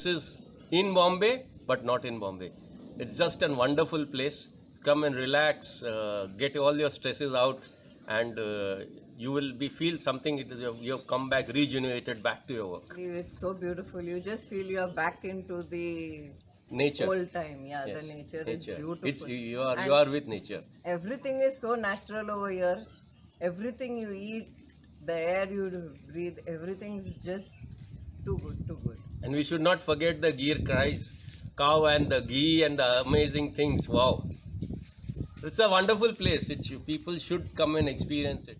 this is in Bombay, but not in Bombay. It's just a wonderful place. Come and relax, get all your stresses out, and you will feel something. You have come back rejuvenated back to your work. It's so beautiful. You just feel you're back into the Nature. old time. Yeah, Yes, the nature is beautiful. It's you are with nature. Everything is so natural over here. Everything you eat, the air you breathe, everything's just too good, too good. And we should not forget the ghee cries, cow and the ghee and the amazing things. Wow, it's a wonderful place. People should come and experience it.